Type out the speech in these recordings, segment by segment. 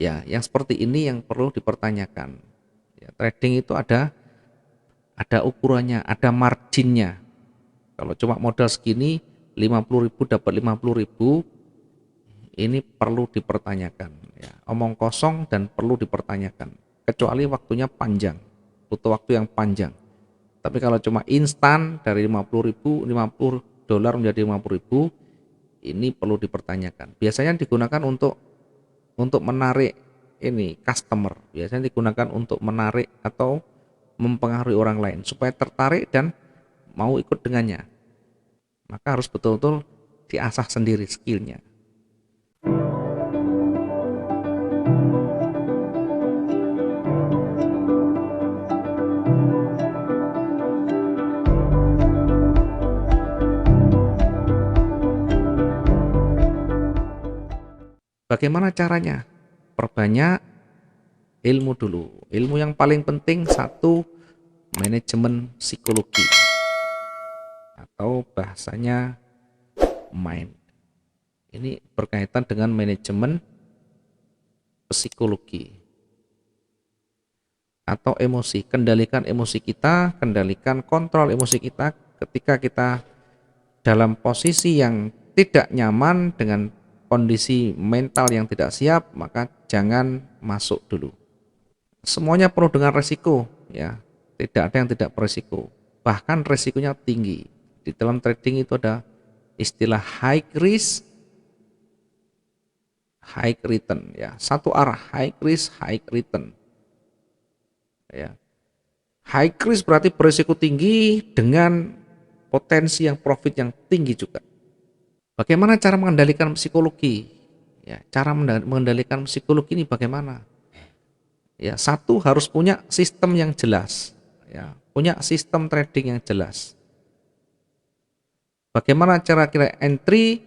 Ya, yang seperti ini yang perlu dipertanyakan. Ya, trading itu ada ukurannya, ada marginnya. Kalau cuma modal segini 50.000 dapat 50.000, ini perlu dipertanyakan ya. Omong kosong dan perlu dipertanyakan. Kecuali waktunya panjang, butuh waktu yang panjang. Tapi kalau cuma instan dari 50.000, 50 dolar menjadi 50.000, ini perlu dipertanyakan. Biasanya digunakan untuk menarik ini customer. Biasanya digunakan untuk menarik atau mempengaruhi orang lain supaya tertarik dan mau ikut dengannya. Maka harus betul-betul diasah sendiri skillnya. Bagaimana caranya? Perbanyak ilmu dulu. Ilmu yang paling penting satu, manajemen psikologi atau bahasanya mind. Ini berkaitan dengan manajemen psikologi atau emosi. Kendalikan emosi kita, kendalikan kontrol emosi kita ketika kita dalam posisi yang tidak nyaman dengan kondisi mental yang tidak siap, maka jangan masuk dulu. Semuanya penuh dengan resiko, ya. Tidak ada yang tidak beresiko. Bahkan resikonya tinggi. Di dalam trading itu ada istilah high risk, high return, ya. Satu arah, high risk, high return. Ya. High risk berarti beresiko tinggi dengan potensi yang profit yang tinggi juga. Bagaimana cara mengendalikan psikologi? Ya, cara mengendalikan psikologi ini bagaimana? Ya, satu harus punya sistem yang jelas, ya, punya sistem trading yang jelas. Bagaimana cara kita entry,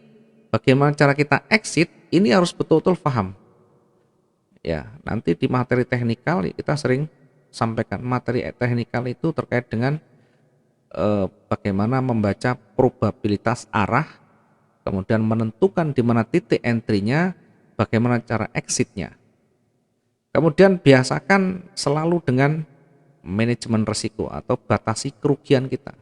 bagaimana cara kita exit, ini harus betul-betul paham. Ya, nanti di materi teknikal kita sering sampaikan materi teknikal itu terkait dengan bagaimana membaca probabilitas arah, kemudian menentukan di mana titik entry-nya, bagaimana cara exit-nya. Kemudian biasakan selalu dengan manajemen risiko atau batasi kerugian kita.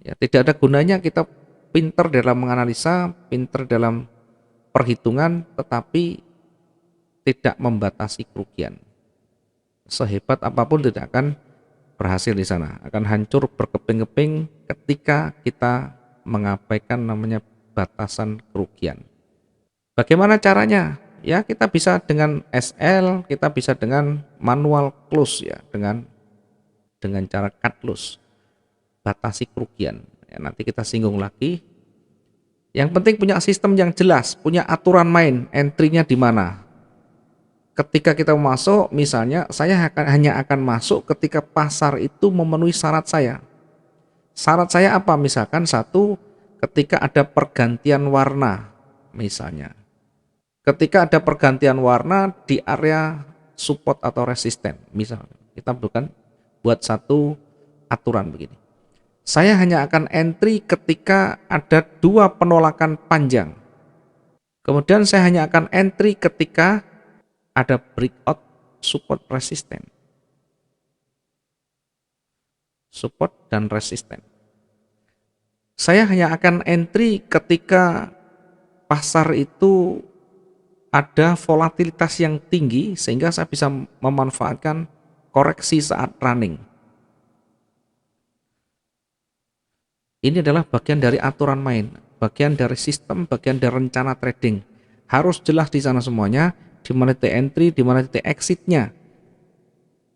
Ya, tidak ada gunanya kita pinter dalam menganalisa, pinter dalam perhitungan, tetapi tidak membatasi kerugian. Sehebat apapun tidak akan berhasil di sana, akan hancur berkeping-keping ketika kita mengabaikan namanya batasan kerugian. Bagaimana caranya? Ya, kita bisa dengan SL, kita bisa dengan manual close ya, dengan cara cut loss, batasi kerugian. Ya, nanti kita singgung lagi. Yang penting punya sistem yang jelas, punya aturan main, entry-nya di mana. Ketika kita masuk, misalnya saya hanya akan masuk ketika pasar itu memenuhi syarat saya. Syarat saya apa? Misalkan satu, ketika ada pergantian warna, misalnya. Ketika ada pergantian warna di area support atau resisten, misalnya. Kita buat satu aturan begini. Saya hanya akan entry ketika ada dua penolakan panjang. Kemudian saya hanya akan entry ketika ada breakout support resisten. Support dan resisten. Saya hanya akan entry ketika pasar itu ada volatilitas yang tinggi sehingga saya bisa memanfaatkan koreksi saat running. Ini adalah bagian dari aturan main, bagian dari sistem, bagian dari rencana trading. Harus jelas di sana semuanya, di mana titik entry, di mana titik exitnya.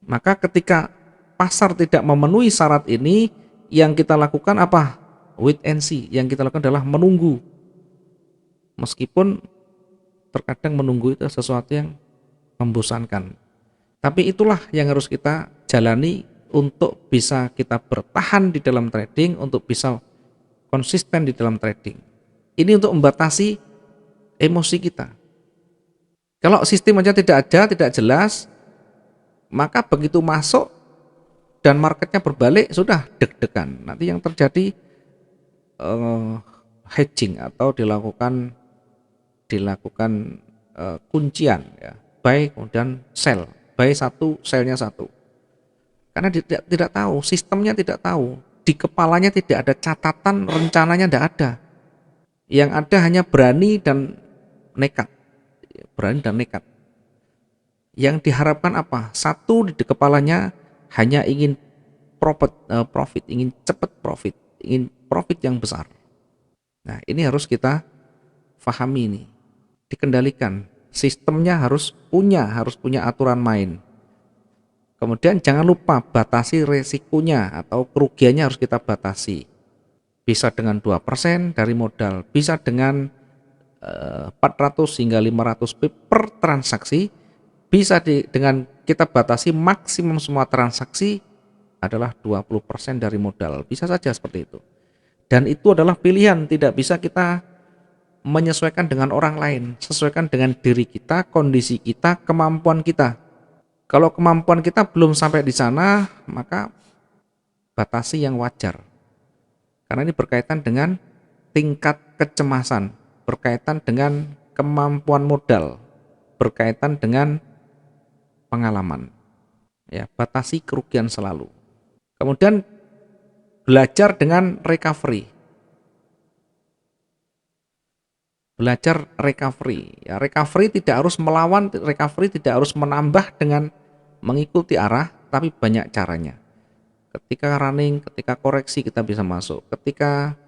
Maka ketika pasar tidak memenuhi syarat ini, yang kita lakukan apa? Wait and see. Yang kita lakukan adalah menunggu. Meskipun terkadang menunggu itu sesuatu yang membosankan. Tapi itulah yang harus kita jalani untuk bisa kita bertahan di dalam trading, untuk bisa konsisten di dalam trading. Ini untuk membatasi emosi kita. Kalau sistem aja tidak ada, tidak jelas, maka begitu masuk dan marketnya berbalik, sudah deg-degan. Nanti yang terjadi hedging atau dilakukan kuncian ya, buy kemudian sell, buy satu, sellnya satu. Karena tidak tahu, sistemnya tidak tahu, di kepalanya tidak ada catatan, rencananya tidak ada. Yang ada hanya berani dan nekat, berani dan nekat. Yang diharapkan apa? Satu, di kepalanya hanya ingin profit, ingin cepat profit, ingin profit yang besar. Nah, ini harus kita pahami ini, dikendalikan. Sistemnya harus punya aturan main. Kemudian jangan lupa batasi resikonya atau kerugiannya harus kita batasi. Bisa dengan 2% dari modal, bisa dengan 400 hingga 500 pip per transaksi, bisa dengan kita batasi maksimum semua transaksi adalah 20% dari modal. Bisa saja seperti itu. Dan itu adalah pilihan, tidak bisa kita menyesuaikan dengan orang lain, sesuaikan dengan diri kita, kondisi kita, kemampuan kita. Kalau kemampuan kita belum sampai di sana, maka batasi yang wajar. Karena ini berkaitan dengan tingkat kecemasan, berkaitan dengan kemampuan modal, berkaitan dengan pengalaman. Ya, batasi kerugian selalu. Kemudian belajar dengan recovery. Belajar recovery. Ya, recovery tidak harus melawan, recovery tidak harus menambah dengan mengikuti arah, tapi banyak caranya. Ketika running, ketika koreksi kita bisa masuk. Ketika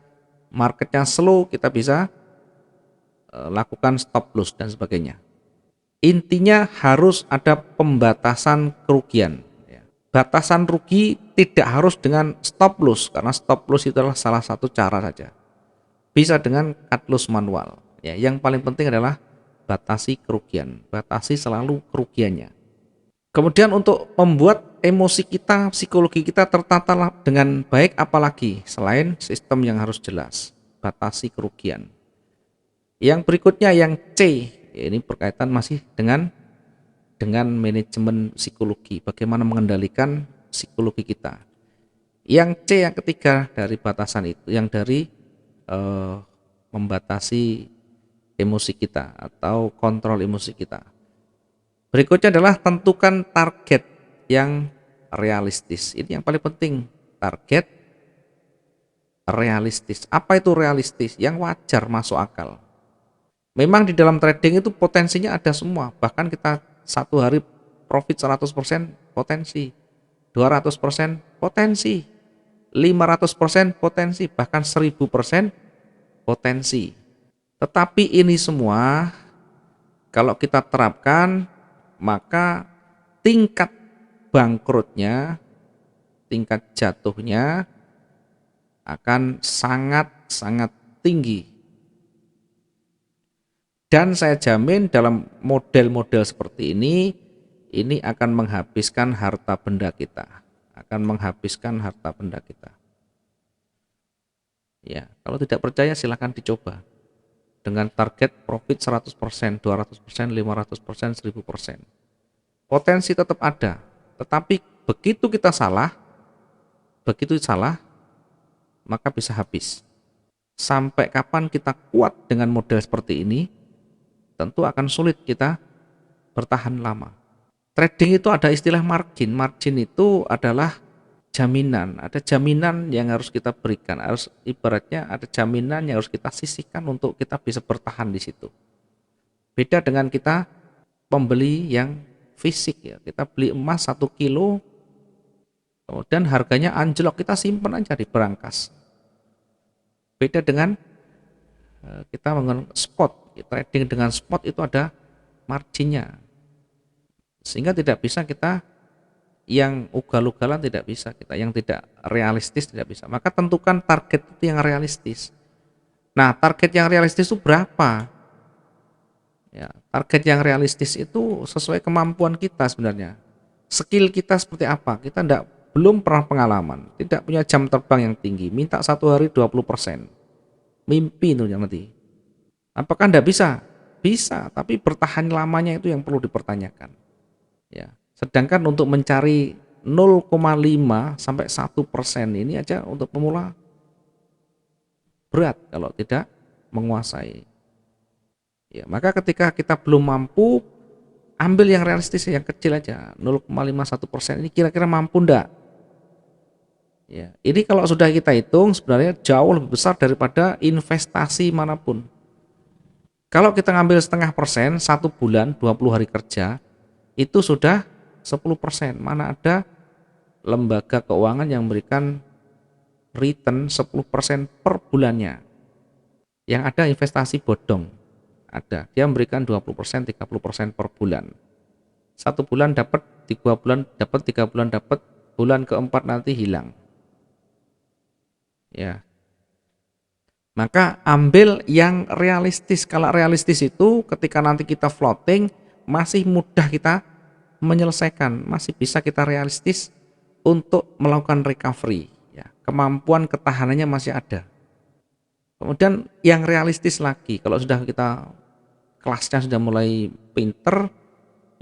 marketnya slow kita bisa lakukan stop loss dan sebagainya. Intinya harus ada pembatasan kerugian. Batasan rugi tidak harus dengan stop loss, karena stop loss itu adalah salah satu cara saja. Bisa dengan cut loss manual. Ya, yang paling penting adalah batasi kerugian, batasi selalu kerugiannya. Kemudian untuk membuat emosi kita, psikologi kita tertata dengan baik, apalagi selain sistem yang harus jelas, batasi kerugian. Yang berikutnya yang C, ini berkaitan masih dengan manajemen psikologi, bagaimana mengendalikan psikologi kita. Yang C yang ketiga dari batasan itu, yang dari membatasi emosi kita atau kontrol emosi kita. Berikutnya adalah tentukan target yang realistis. Ini yang paling penting, target realistis. Apa itu realistis? Yang wajar, masuk akal. Memang di dalam trading itu potensinya ada semua. Bahkan kita satu hari profit 100% potensi, 200% potensi, 500% potensi, bahkan 1000% potensi. Tetapi ini semua kalau kita terapkan, maka tingkat bangkrutnya, tingkat jatuhnya akan sangat-sangat tinggi. Dan saya jamin dalam model-model seperti ini akan menghabiskan harta benda kita, Ya, kalau tidak percaya silakan dicoba. Dengan target profit 100%, 200%, 500%, 1000%. Potensi tetap ada, tetapi begitu salah, maka bisa habis. Sampai kapan kita kuat dengan model seperti ini, tentu akan sulit kita bertahan lama. Trading itu ada istilah margin. Margin itu adalah jaminan. Ada jaminan yang harus kita berikan. Harus ibaratnya ada jaminan yang harus kita sisihkan untuk kita bisa bertahan di situ. Beda dengan kita pembeli yang fisik ya. Kita beli emas 1 kilo, kemudian harganya anjlok, kita simpan aja di berangkas. Beda dengan kita menggunakan spot. Trading dengan spot itu ada marginnya, sehingga tidak bisa kita yang ugal-ugalan, tidak bisa kita yang tidak realistis, tidak bisa. Maka tentukan target itu yang realistis. Nah, target yang realistis itu berapa? Ya, target yang realistis itu sesuai kemampuan kita sebenarnya. Skill kita seperti apa? Kita belum pernah pengalaman, tidak punya jam terbang yang tinggi, minta satu hari 20%. Mimpi itu nanti. Apakah Anda bisa? Bisa, tapi bertahan lamanya itu yang perlu dipertanyakan. Ya, sedangkan untuk mencari 0,5 sampai 1% ini aja untuk pemula berat kalau tidak menguasai. Ya, maka ketika kita belum mampu, ambil yang realistis, yang kecil aja, 0,51% ini kira-kira mampu ndak? Ya, ini kalau sudah kita hitung sebenarnya jauh lebih besar daripada investasi manapun. Kalau kita ngambil setengah persen, 1 bulan, 20 hari kerja, itu sudah 10%. Mana ada lembaga keuangan yang memberikan return 10% per bulannya. Yang ada investasi bodong. Ada. Dia memberikan 20%, 30% per bulan. 1 bulan dapat, 3 bulan dapat, 3 bulan dapat, bulan keempat nanti hilang. Ya. Maka ambil yang realistis. Kalau realistis itu ketika nanti kita floating masih mudah kita menyelesaikan, masih bisa kita realistis untuk melakukan recovery. Ya, kemampuan ketahanannya masih ada. Kemudian yang realistis lagi, kalau sudah kita kelasnya sudah mulai pinter,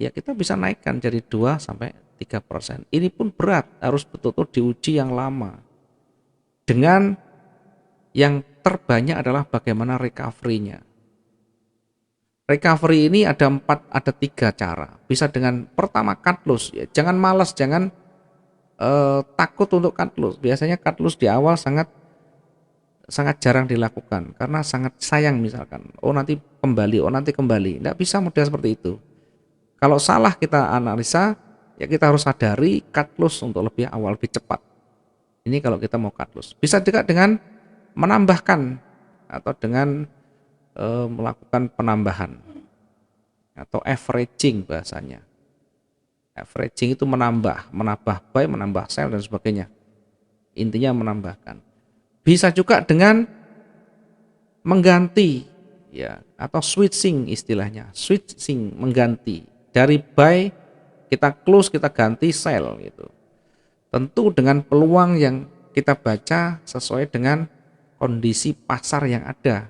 ya kita bisa naikkan dari 2 sampai 3%. Ini pun berat, harus betul-betul diuji yang lama. Dengan yang terbanyak adalah bagaimana recovery-nya. Recovery ini ada 3 cara. Bisa dengan pertama cut loss, ya. Jangan malas, jangan takut untuk cut loss. Biasanya cut loss di awal sangat jarang dilakukan karena sangat sayang, misalkan nanti kembali, tidak bisa mudah seperti itu. Kalau salah kita analisa, ya kita harus sadari cut loss untuk lebih awal, lebih cepat. Ini kalau kita mau cut loss. Bisa juga dengan menambahkan atau dengan melakukan penambahan atau averaging bahasanya. Averaging itu menambah buy, menambah sell dan sebagainya. Intinya menambahkan. Bisa juga dengan mengganti, ya, atau switching istilahnya. Switching, mengganti dari buy kita close, kita ganti sell gitu. Tentu dengan peluang yang kita baca sesuai dengan kondisi pasar yang ada.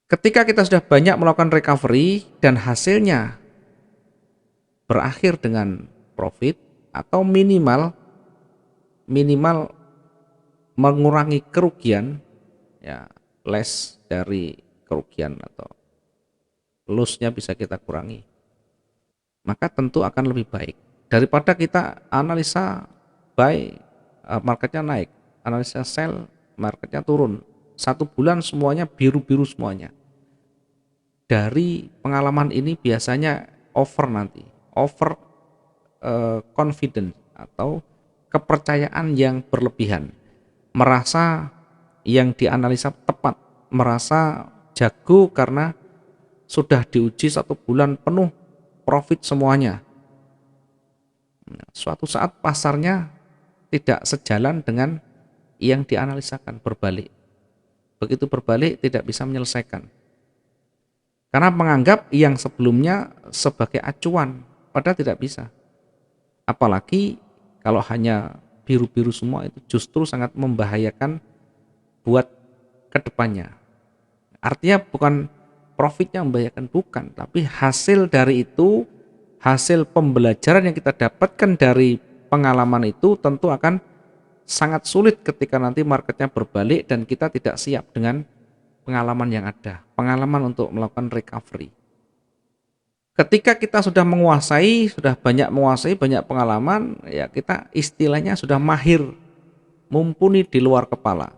Ketika kita sudah banyak melakukan recovery dan hasilnya berakhir dengan profit atau minimal mengurangi kerugian, ya, less dari kerugian atau loss-nya bisa kita kurangi, maka tentu akan lebih baik daripada kita analisa buy, marketnya naik, analisa sell, marketnya turun, 1 bulan semuanya biru-biru semuanya. Dari pengalaman ini biasanya over confident atau kepercayaan yang berlebihan, merasa yang dianalisa tepat, merasa jago karena sudah diuji 1 bulan penuh profit semuanya. Suatu saat pasarnya tidak sejalan dengan yang dianalisakan, berbalik. Begitu berbalik tidak bisa menyelesaikan. Karena menganggap yang sebelumnya sebagai acuan, padahal tidak bisa. Apalagi kalau hanya biru-biru semua, itu justru sangat membahayakan buat kedepannya. Artinya bukan profitnya membahayakan, bukan, tapi hasil dari itu, hasil pembelajaran yang kita dapatkan dari pengalaman itu tentu akan sangat sulit ketika nanti marketnya berbalik dan kita tidak siap dengan pengalaman yang ada, pengalaman untuk melakukan recovery. Ketika kita sudah banyak menguasai, banyak pengalaman, ya kita istilahnya sudah mahir, mumpuni di luar kepala,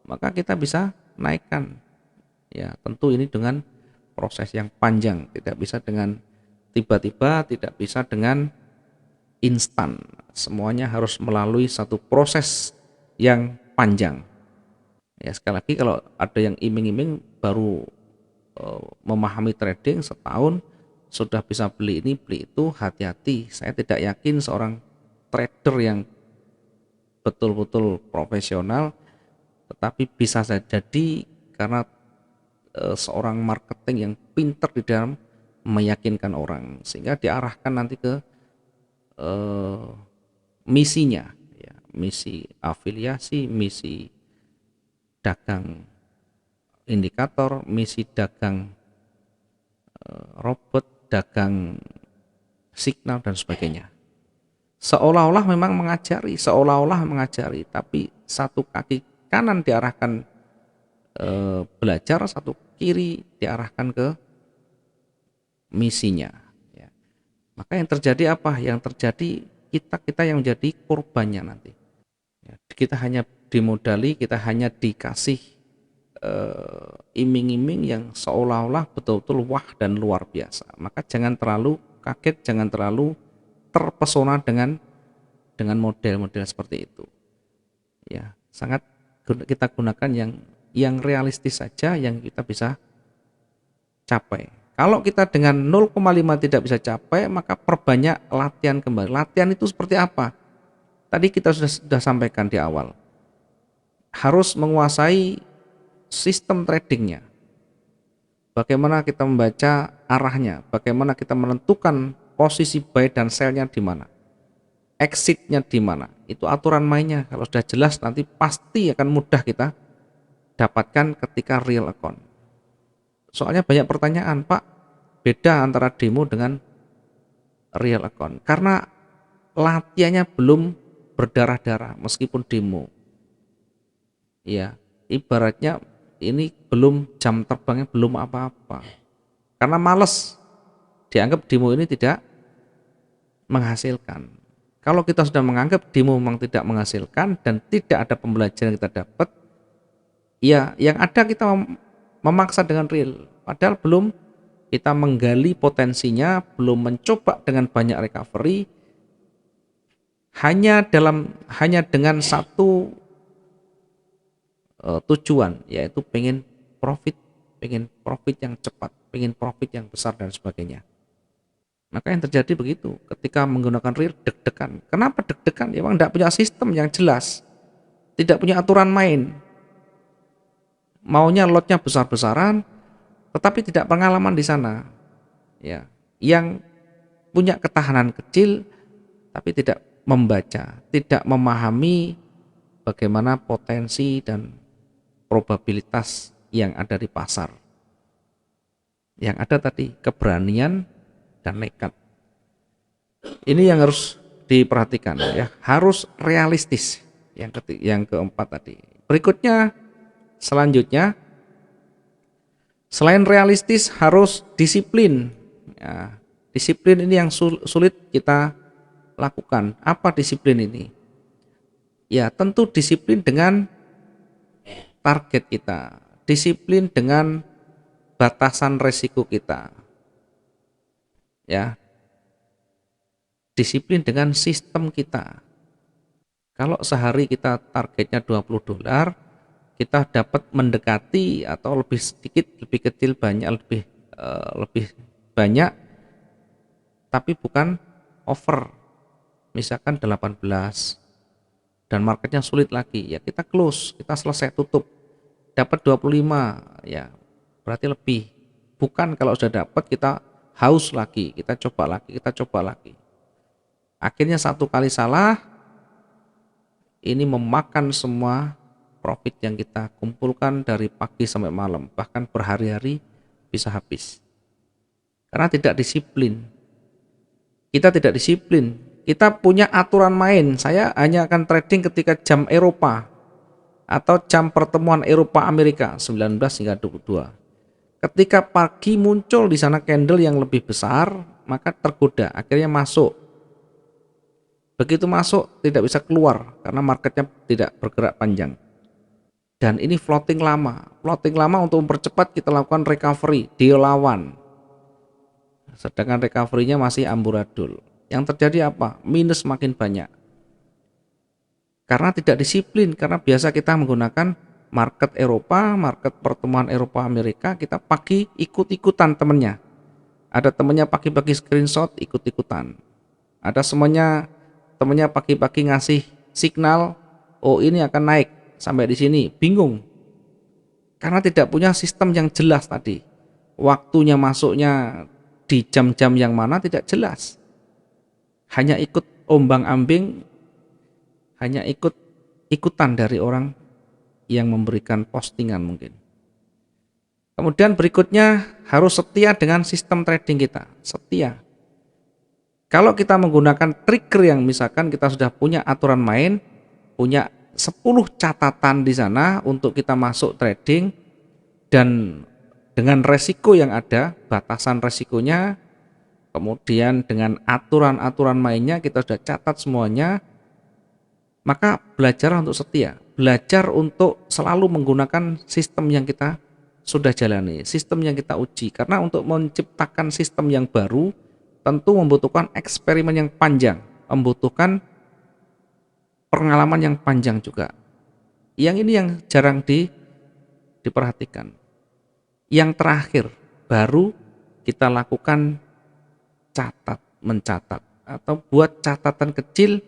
maka kita bisa naikkan. Ya, tentu ini dengan proses yang panjang, tidak bisa dengan tiba-tiba, tidak bisa dengan instan. Semuanya harus melalui satu proses yang panjang. Ya, sekali lagi kalau ada yang iming-iming baru memahami trading setahun sudah bisa beli ini beli itu, hati-hati. Saya tidak yakin seorang trader yang betul-betul profesional, tetapi bisa jadi karena seorang marketing yang pintar di dalam meyakinkan orang sehingga diarahkan nanti ke misinya, ya, misi afiliasi, misi dagang indikator, misi dagang robot, dagang signal dan sebagainya. Seolah-olah memang mengajari, tapi satu kaki kanan diarahkan belajar, satu kiri diarahkan ke misinya. Ya. Maka yang terjadi apa? Yang terjadi kita yang menjadi korbannya nanti. Ya, kita hanya dimodali, kita hanya dikasih iming-iming yang seolah-olah betul-betul wah dan luar biasa. Maka jangan terlalu kaget, jangan terlalu terpesona dengan model-model seperti itu. Ya, sangat kita gunakan yang realistis saja, yang kita bisa capai. Kalau kita dengan 0,5 tidak bisa capai, maka perbanyak latihan kembali. Latihan itu seperti apa? Tadi kita sudah sampaikan di awal. Harus menguasai sistem tradingnya. Bagaimana kita membaca arahnya, bagaimana kita menentukan posisi buy dan sell-nya di mana. Exit-nya di mana. Itu aturan mainnya. Kalau sudah jelas nanti pasti akan mudah kita dapatkan ketika real account. Soalnya banyak pertanyaan, Pak, beda antara demo dengan real account. Karena latihannya belum berdarah-darah meskipun demo. Ya, ibaratnya ini belum jam terbangnya belum apa-apa. Karena males, dianggap demo ini tidak menghasilkan. Kalau kita sudah menganggap demo memang tidak menghasilkan dan tidak ada pembelajaran yang kita dapat, ya yang ada kita memaksa dengan real, padahal belum kita menggali potensinya, belum mencoba dengan banyak recovery, hanya dengan satu tujuan, yaitu pengen profit yang cepat, pengen profit yang besar dan sebagainya. Maka yang terjadi begitu, ketika menggunakan real deg-degan. Kenapa deg-degan? Ya memang tidak punya sistem yang jelas, tidak punya aturan main. Maunya lotnya besar-besaran, tetapi tidak pengalaman di sana. Ya, yang punya ketahanan kecil, tapi tidak membaca, tidak memahami bagaimana potensi dan probabilitas yang ada di pasar. Yang ada tadi keberanian dan nekat. Ini yang harus diperhatikan ya, harus realistis. Yang keempat tadi. Berikutnya, selanjutnya, selain realistis harus disiplin. Ya, disiplin ini yang sulit kita lakukan. Apa disiplin ini? Ya, tentu disiplin dengan target kita, disiplin dengan batasan resiko kita. Ya. Disiplin dengan sistem kita. Kalau sehari kita targetnya $20, kita dapat mendekati atau lebih sedikit, lebih kecil, banyak, lebih banyak, tapi bukan over. Misalkan 18 dan marketnya sulit lagi, ya kita close, kita selesai tutup. Dapat 25, ya berarti lebih. Bukan kalau sudah dapat kita haus lagi, kita coba lagi. Akhirnya satu kali salah, ini memakan semua profit yang kita kumpulkan dari pagi sampai malam, bahkan berhari-hari bisa habis. Karena tidak disiplin. Kita tidak disiplin. Kita punya aturan main. Saya hanya akan trading ketika jam Eropa atau jam pertemuan Eropa Amerika 19 hingga 22. Ketika pagi muncul di sana candle yang lebih besar, maka tergoda, akhirnya masuk. Begitu masuk tidak bisa keluar karena marketnya tidak bergerak panjang. Dan ini floating lama. Floating lama untuk mempercepat kita lakukan recovery, dia lawan. Sedangkan recovery-nya masih amburadul. Yang terjadi apa? Minus makin banyak. Karena tidak disiplin, karena biasa kita menggunakan market Eropa, market pertemuan Eropa Amerika, kita pagi ikut-ikutan temennya. Ada temennya pagi-pagi screenshot, ikut-ikutan. Ada semuanya temennya pagi-pagi ngasih signal, oh ini akan naik sampai di sini, bingung. Karena tidak punya sistem yang jelas tadi. Waktunya masuknya di jam-jam yang mana tidak jelas. Hanya ikut ombang-ambing, hanya ikutan dari orang yang memberikan postingan mungkin. Kemudian berikutnya harus setia dengan sistem trading kita, setia. Kalau kita menggunakan trigger yang misalkan kita sudah punya aturan main, punya 10 catatan di sana untuk kita masuk trading, dan dengan resiko yang ada, batasan resikonya, kemudian dengan aturan-aturan mainnya kita sudah catat semuanya, maka belajar untuk setia, belajar untuk selalu menggunakan sistem yang kita sudah jalani, sistem yang kita uji. Karena untuk menciptakan sistem yang baru tentu membutuhkan eksperimen yang panjang, membutuhkan pengalaman yang panjang juga. Yang ini yang jarang diperhatikan. Yang terakhir, baru kita lakukan mencatat atau buat catatan kecil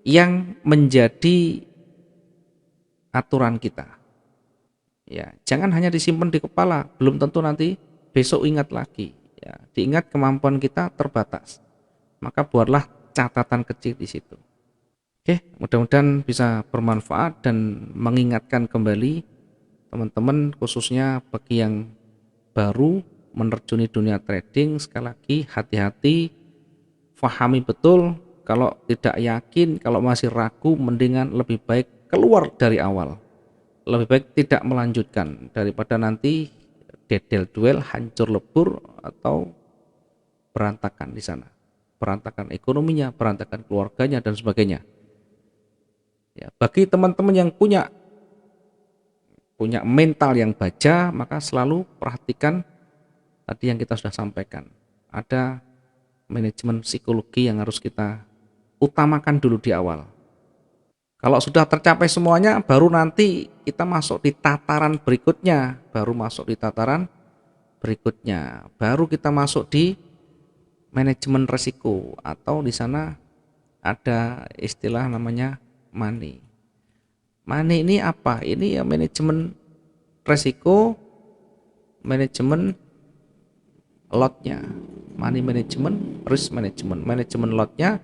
yang menjadi aturan kita. Ya, jangan hanya disimpan di kepala, belum tentu nanti besok ingat lagi. Ya, diingat kemampuan kita terbatas. Maka buatlah catatan kecil di situ. Oke, mudah-mudahan bisa bermanfaat dan mengingatkan kembali teman-teman, khususnya bagi yang baru menerjuni dunia trading. Sekali lagi, hati-hati, fahami betul. Kalau tidak yakin, kalau masih ragu, mendingan lebih baik keluar dari awal, lebih baik tidak melanjutkan daripada nanti dedel duel, hancur lebur, atau berantakan di sana, berantakan ekonominya, berantakan keluarganya, dan sebagainya. Ya, bagi teman-teman yang punya mental yang baja, maka selalu perhatikan tadi yang kita sudah sampaikan. Ada manajemen psikologi yang harus kita utamakan dulu di awal. Kalau sudah tercapai semuanya, baru nanti kita masuk di tataran berikutnya, baru kita masuk di manajemen risiko, atau di sana ada istilah namanya money. Money ini apa? Ini ya manajemen risiko, manajemen lotnya, money management, risk management, manajemen lotnya,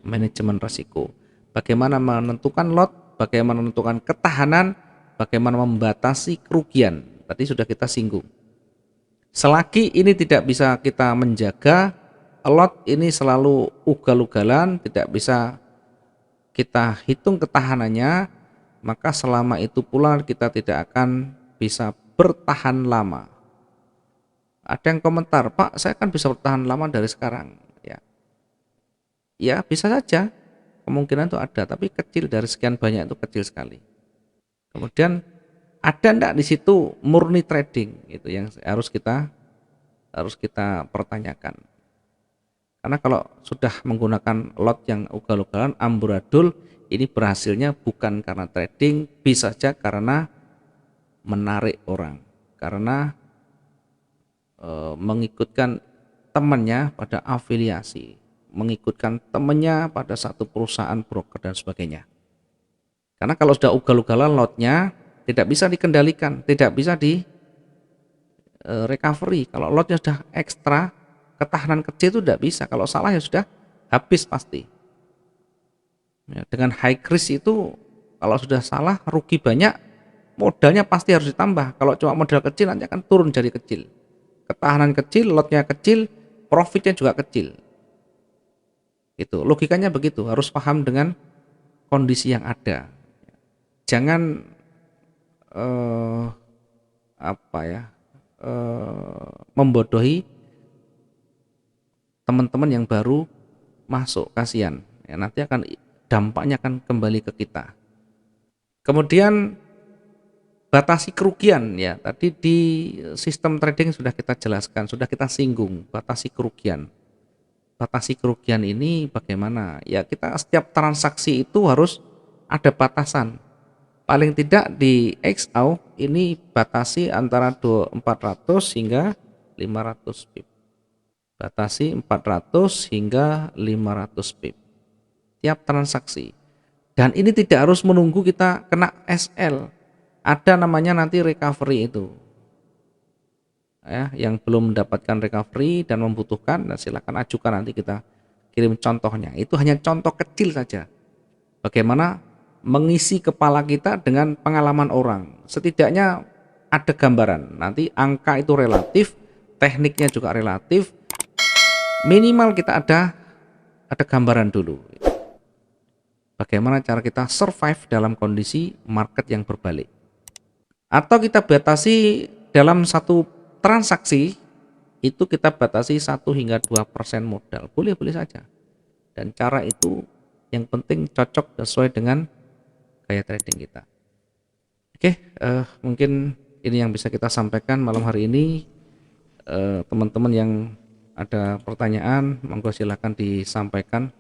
manajemen risiko. Bagaimana menentukan lot, bagaimana menentukan ketahanan, bagaimana membatasi kerugian. Tadi sudah kita singgung. Selagi ini tidak bisa kita menjaga, lot ini selalu ugal-ugalan, tidak bisa kita hitung ketahanannya, maka selama itu pula kita tidak akan bisa bertahan lama. Ada yang komentar, Pak, saya kan bisa bertahan lama dari sekarang. Ya bisa saja, kemungkinan itu ada, tapi kecil, dari sekian banyak itu kecil sekali. Kemudian ada enggak di situ murni trading, itu yang harus kita pertanyakan. Karena kalau sudah menggunakan lot yang ugal-ugalan, amburadul, ini berhasilnya bukan karena trading, bisa saja karena menarik orang, karena mengikutkan temannya pada afiliasi, mengikutkan temannya pada satu perusahaan broker dan sebagainya. Karena kalau sudah ugal-ugalan lotnya, tidak bisa dikendalikan, tidak bisa di recovery. Kalau lotnya sudah ekstra, ketahanan kecil itu tidak bisa. Kalau salah ya sudah habis pasti. Ya, dengan high risk itu kalau sudah salah rugi banyak, modalnya pasti harus ditambah. Kalau cuma modal kecil nanti akan turun jadi kecil. Ketahanan kecil, lotnya kecil, profitnya juga kecil. Itu logikanya begitu, harus paham dengan kondisi yang ada. Jangan membodohi teman-teman yang baru masuk, kasihan. Ya, nanti dampaknya akan kembali ke kita. Kemudian batasi kerugian, ya tadi di sistem trading sudah kita jelaskan, sudah kita singgung batasi kerugian. Batasi kerugian ini bagaimana? Ya kita setiap transaksi itu harus ada batasan. Paling tidak di XAU ini batasi antara 400 hingga 500 pip. Batasi 400 hingga 500 pip tiap transaksi. Dan ini tidak harus menunggu kita kena SL. Ada namanya nanti recovery itu. Ya, yang belum mendapatkan recovery dan membutuhkan, nah silakan ajukan, nanti kita kirim contohnya. Itu hanya contoh kecil saja. Bagaimana mengisi kepala kita dengan pengalaman orang. Setidaknya ada gambaran. Nanti angka itu relatif, tekniknya juga relatif. Minimal kita ada gambaran dulu. Bagaimana cara kita survive dalam kondisi market yang berbalik. Atau kita batasi dalam satu transaksi itu kita batasi 1 hingga 2% modal, boleh-boleh saja. Dan cara itu yang penting cocok sesuai dengan gaya trading kita. Oke, mungkin ini yang bisa kita sampaikan malam hari ini. Teman-teman yang ada pertanyaan, monggo silakan disampaikan.